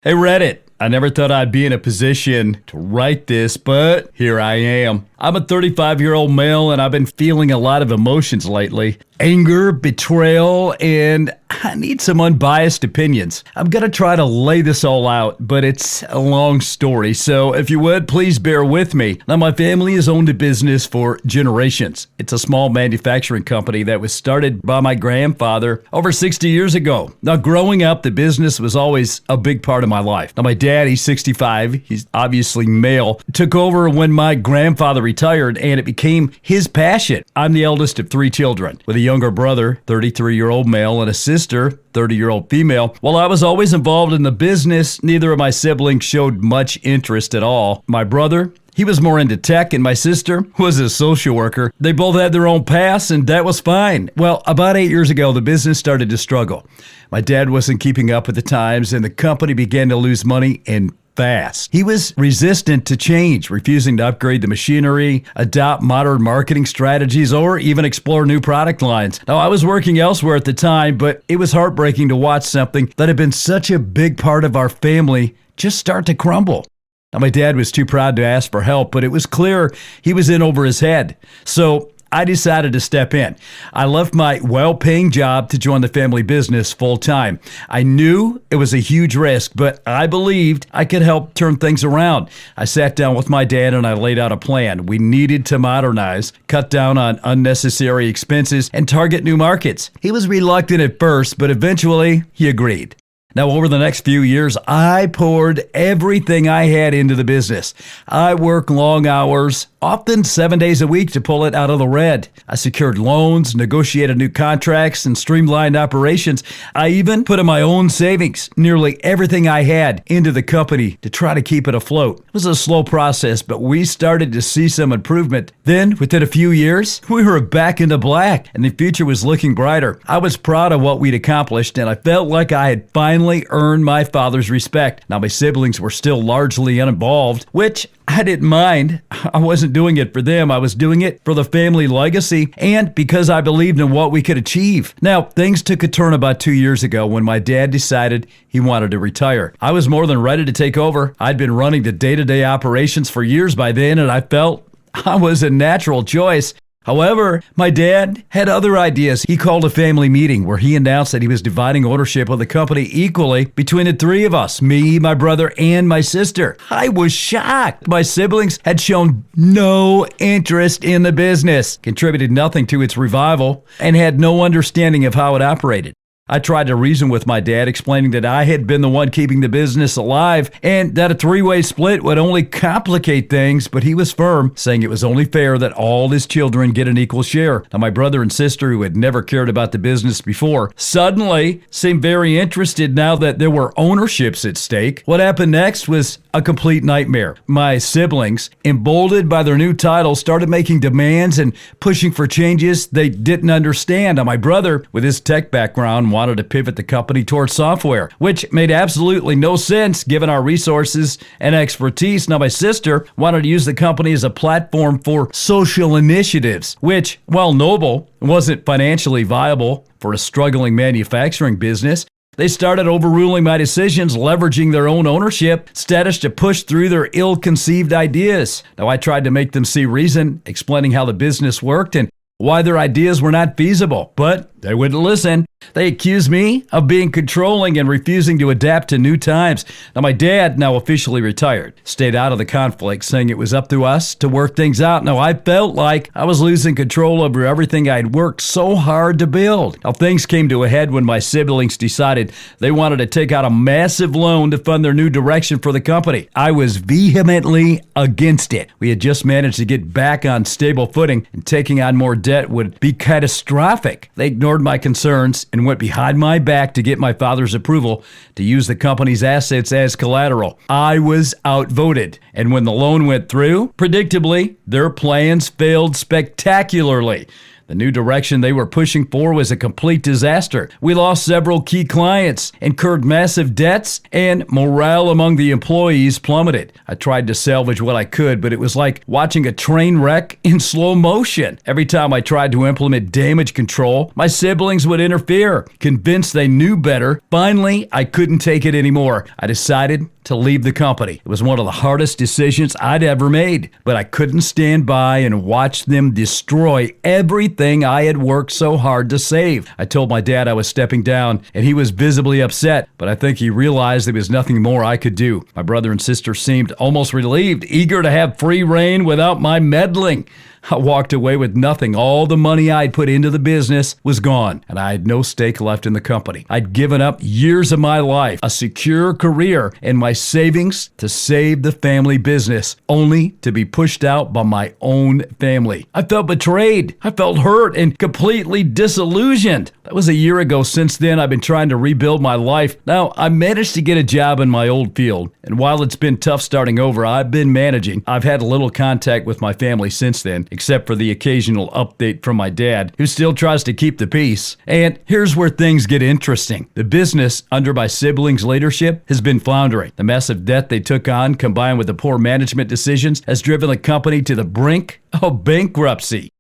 Hey Reddit, I never thought I'd be in a position to write this, but here I am. I'm a 35-year-old male and I've been feeling a lot of emotions lately. Anger, betrayal, and I need some unbiased opinions. I'm going to try to lay this all out, but it's a long story, so if you would, please bear with me. Now, my family has owned a business for generations. It's a small manufacturing company that was started by my grandfather over 60 years ago. Now, growing up, the business was always a big part of my life. Now, my dad, he's 65, he's obviously male, took over when my grandfather retired, and it became his passion. I'm the eldest of 3 children, with a younger brother, 33-year-old male, and a sister, 30-year-old female. While I was always involved in the business, neither of my siblings showed much interest at all. My brother, he was more into tech, and my sister was a social worker. They both had their own paths, and that was fine. Well, about 8 years ago, the business started to struggle. My dad wasn't keeping up with the times, and the company began to lose money and fast. He was resistant to change, refusing to upgrade the machinery, adopt modern marketing strategies, or even explore new product lines. Now, I was working elsewhere at the time, but it was heartbreaking to watch something that had been such a big part of our family just start to crumble. Now, my dad was too proud to ask for help, but it was clear he was in over his head. So I decided to step in. I left my well-paying job to join the family business full-time. I knew it was a huge risk, but I believed I could help turn things around. I sat down with my dad and I laid out a plan. We needed to modernize, cut down on unnecessary expenses, and target new markets. He was reluctant at first, but eventually he agreed. Now, over the next few years, I poured everything I had into the business. I worked long hours, often 7 days a week, to pull it out of the red. I secured loans, negotiated new contracts, and streamlined operations. I even put in my own savings, nearly everything I had, into the company to try to keep it afloat. It was a slow process, but we started to see some improvement. Then, within a few years, we were back into black, and the future was looking brighter. I was proud of what we'd accomplished, and I felt like I had finally earned my father's respect. Now, my siblings were still largely uninvolved, which I didn't mind. I wasn't doing it for them. I was doing it for the family legacy and because I believed in what we could achieve. Now, things took a turn about 2 years ago when my dad decided he wanted to retire. I was more than ready to take over. I'd been running the day-to-day operations for years by then, and I felt I was a natural choice. However, my dad had other ideas. He called a family meeting where he announced that he was dividing ownership of the company equally between the 3 of us, me, my brother, and my sister. I was shocked. My siblings had shown no interest in the business, contributed nothing to its revival, and had no understanding of how it operated. I tried to reason with my dad, explaining that I had been the one keeping the business alive and that a 3-way split would only complicate things, but he was firm, saying it was only fair that all his children get an equal share. Now, my brother and sister, who had never cared about the business before, suddenly seemed very interested now that there were ownerships at stake. What happened next was a complete nightmare. My siblings, emboldened by their new title, started making demands and pushing for changes they didn't understand. Now, my brother, with his tech background, wanted to pivot the company towards software, which made absolutely no sense given our resources and expertise. Now, my sister wanted to use the company as a platform for social initiatives, which, while noble, wasn't financially viable for a struggling manufacturing business. They started overruling my decisions, leveraging their own ownership status to push through their ill-conceived ideas. Now, I tried to make them see reason, explaining how the business worked and why their ideas were not feasible, but they wouldn't listen. They accused me of being controlling and refusing to adapt to new times. Now, my dad, now officially retired, stayed out of the conflict, saying it was up to us to work things out. Now, I felt like I was losing control over everything I'd worked so hard to build. Now, things came to a head when my siblings decided they wanted to take out a massive loan to fund their new direction for the company. I was vehemently against it. We had just managed to get back on stable footing, and taking on more debt would be catastrophic. They ignored my concerns and went behind my back to get my father's approval to use the company's assets as collateral. I was outvoted, and when the loan went through, predictably, their plans failed spectacularly. The new direction they were pushing for was a complete disaster. We lost several key clients, incurred massive debts, and morale among the employees plummeted. I tried to salvage what I could, but it was like watching a train wreck in slow motion. Every time I tried to implement damage control, my siblings would interfere, convinced they knew better. Finally, I couldn't take it anymore. I decided to leave the company. It was one of the hardest decisions I'd ever made, but I couldn't stand by and watch them destroy everything I had worked so hard to save. I told my dad I was stepping down, and he was visibly upset, but I think he realized there was nothing more I could do. My brother and sister seemed almost relieved, eager to have free reign without my meddling. I walked away with nothing. All the money I'd put into the business was gone, and I had no stake left in the company. I'd given up years of my life, a secure career, and my savings to save the family business, only to be pushed out by my own family. I felt betrayed. I felt hurt and completely disillusioned. That was a year ago. Since then, I've been trying to rebuild my life. Now, I managed to get a job in my old field, and while it's been tough starting over, I've been managing. I've had little contact with my family since then, except for the occasional update from my dad, who still tries to keep the peace. And here's where things get interesting. The business, under my siblings' leadership, has been floundering. The massive debt they took on, combined with the poor management decisions, has driven the company to the brink of bankruptcy.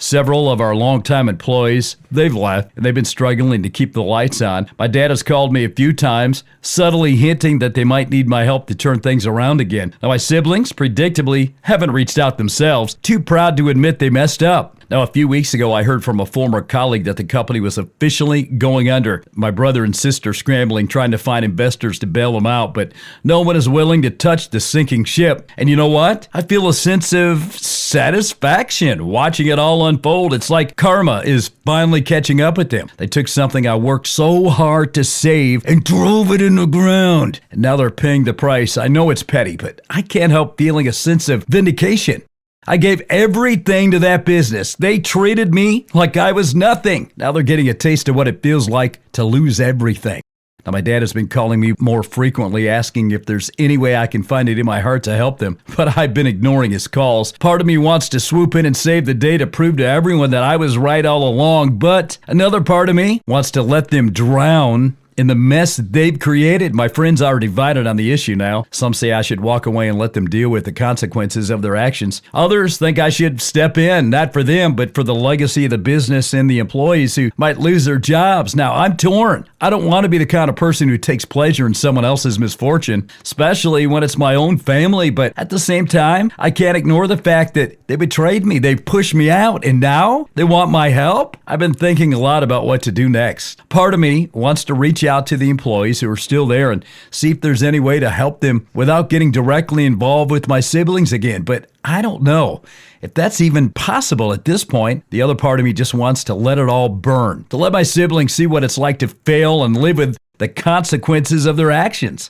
Several of our longtime employees, they've left, and they've been struggling to keep the lights on. My dad has called me a few times, subtly hinting that they might need my help to turn things around again. Now, my siblings, predictably, haven't reached out themselves, too proud to admit they messed up. Now, a few weeks ago, I heard from a former colleague that the company was officially going under. My brother and sister scrambling, trying to find investors to bail them out, but no one is willing to touch the sinking ship. And you know what? I feel a sense of satisfaction watching it all unfold. It's like karma is finally catching up with them. They took something I worked so hard to save and drove it in the ground. And now they're paying the price. I know it's petty, but I can't help feeling a sense of vindication. I gave everything to that business. They treated me like I was nothing. Now they're getting a taste of what it feels like to lose everything. Now, my dad has been calling me more frequently, asking if there's any way I can find it in my heart to help them, but I've been ignoring his calls. Part of me wants to swoop in and save the day to prove to everyone that I was right all along, but another part of me wants to let them drown in the mess they've created. My friends are divided on the issue now. Some say I should walk away and let them deal with the consequences of their actions. Others think I should step in, not for them, but for the legacy of the business and the employees who might lose their jobs. Now, I'm torn. I don't want to be the kind of person who takes pleasure in someone else's misfortune, especially when it's my own family. But at the same time, I can't ignore the fact that they betrayed me. They pushed me out, and now they want my help. I've been thinking a lot about what to do next. Part of me wants to reach out to the employees who are still there and see if there's any way to help them without getting directly involved with my siblings again. But I don't know if that's even possible at this point. The other part of me just wants to let it all burn, to let my siblings see what it's like to fail and live with the consequences of their actions.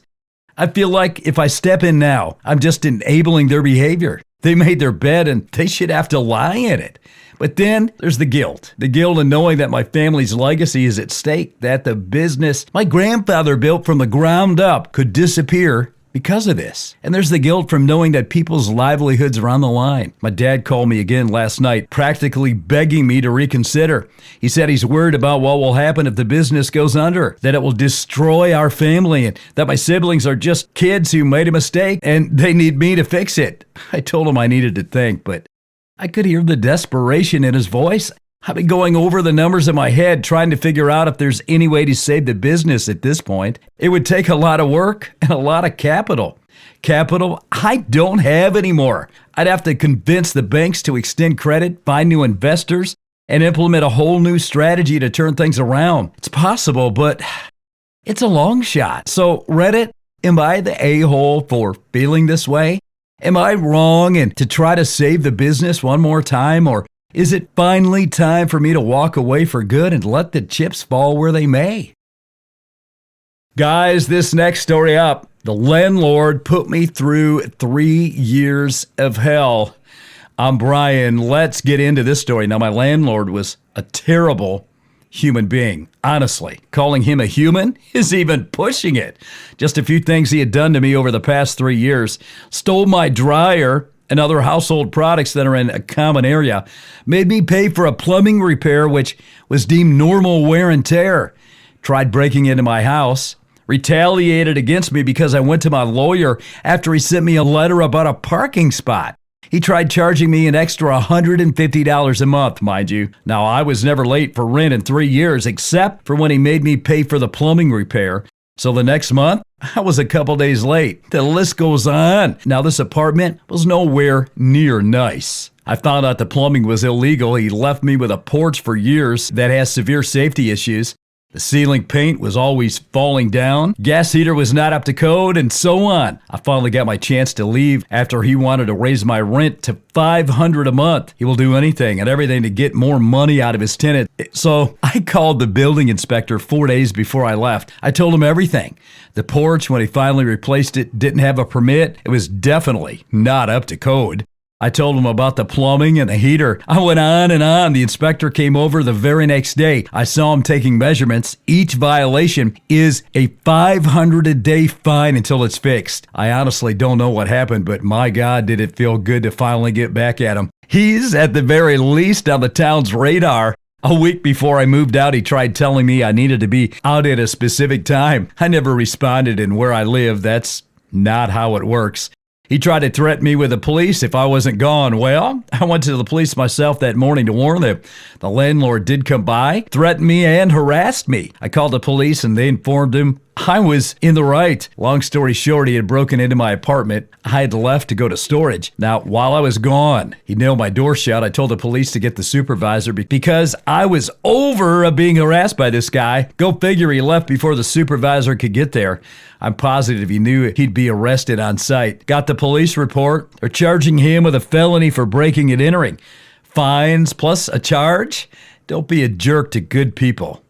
I feel like if I step in now, I'm just enabling their behavior. They made their bed and they should have to lie in it. But then there's the guilt in knowing that my family's legacy is at stake, that the business my grandfather built from the ground up could disappear because of this. And there's the guilt from knowing that people's livelihoods are on the line. My dad called me again last night, practically begging me to reconsider. He said he's worried about what will happen if the business goes under, that it will destroy our family, and that my siblings are just kids who made a mistake and they need me to fix it. I told him I needed to think, but I could hear the desperation in his voice. I've been going over the numbers in my head, trying to figure out if there's any way to save the business at this point. It would take a lot of work and a lot of capital. Capital I don't have anymore. I'd have to convince the banks to extend credit, find new investors, and implement a whole new strategy to turn things around. It's possible, but it's a long shot. So, Reddit, am I the a-hole for feeling this way? Am I wrong and to try to save the business one more time, or is it finally time for me to walk away for good and let the chips fall where they may? Guys, this next story up. The landlord put me through 3 years of hell. I'm Brian. Let's get into this story. Now, my landlord was a terrible human being. Honestly, calling him a human is even pushing it. Just a few things he had done to me over the past 3 years. Stole my dryer and other household products that are in a common area made me pay for a plumbing repair which was deemed normal wear and tear. Tried breaking into my house, retaliated against me because I went to my lawyer after he sent me a letter about a parking spot. He tried charging me an extra $150 a month, mind you. Now, I was never late for rent in 3 years except for when he made me pay for the plumbing repair. So the next month, I was a couple days late. The list goes on. Now, this apartment was nowhere near nice. I found out the plumbing was illegal. He left me with a porch for years that has severe safety issues. The ceiling paint was always falling down, gas heater was not up to code, and so on. I finally got my chance to leave after he wanted to raise my rent to $500 a month. He will do anything and everything to get more money out of his tenant. So I called the building inspector 4 days before I left. I told him everything. The porch, when he finally replaced it, didn't have a permit. It was definitely not up to code. I told him about the plumbing and the heater. I went on and on. The inspector came over the very next day. I saw him taking measurements. Each violation is a $500 a day fine until it's fixed. I honestly don't know what happened, but my God, did it feel good to finally get back at him. He's at the very least on the town's radar. A week before I moved out, he tried telling me I needed to be out at a specific time. I never responded, and where I live, that's not how it works. He tried to threaten me with the police if I wasn't gone. Well, I went to the police myself that morning to warn them. The landlord did come by, threatened me, and harassed me. I called the police and they informed him I was in the right. Long story short, he had broken into my apartment. I had left to go to storage. Now, while I was gone, he nailed my door shut. I told the police to get the supervisor because I was over being harassed by this guy. Go figure, he left before the supervisor could get there. I'm positive he knew he'd be arrested on site. Got the police report. They're charging him with a felony for breaking and entering. Fines plus a charge? Don't be a jerk to good people.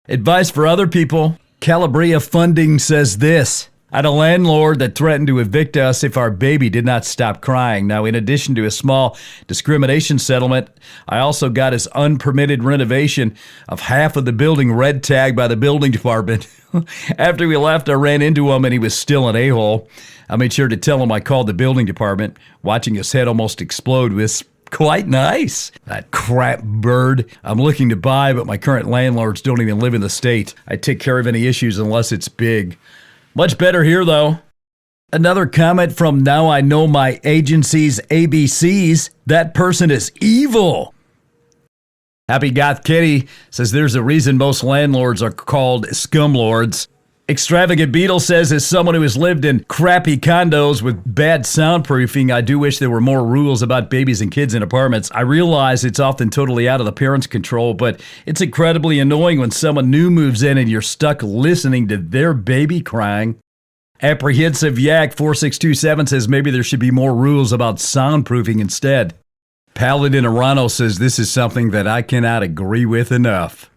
Advice for other people. Calabria Funding says this. I had a landlord that threatened to evict us if our baby did not stop crying. Now, in addition to a small discrimination settlement, I also got his unpermitted renovation of half of the building red tagged by the building department. After we left, I ran into him and he was still an a-hole. I made sure to tell him I called the building department. Watching his head almost explode was quite nice. That crap bird I'm looking to buy, but my current landlords don't even live in the state. I take care of any issues unless it's big. Much better here, though. Another comment from Now I Know My Agency's ABCs. That person is evil. Happy Goth Kitty says there's a reason most landlords are called scumlords. Extravagant Beetle says, as someone who has lived in crappy condos with bad soundproofing, I do wish there were more rules about babies and kids in apartments. I realize it's often totally out of the parents' control, but it's incredibly annoying when someone new moves in and you're stuck listening to their baby crying. Apprehensive Yak 4627 says maybe there should be more rules about soundproofing instead. Paladin Arano says this is something that I cannot agree with enough.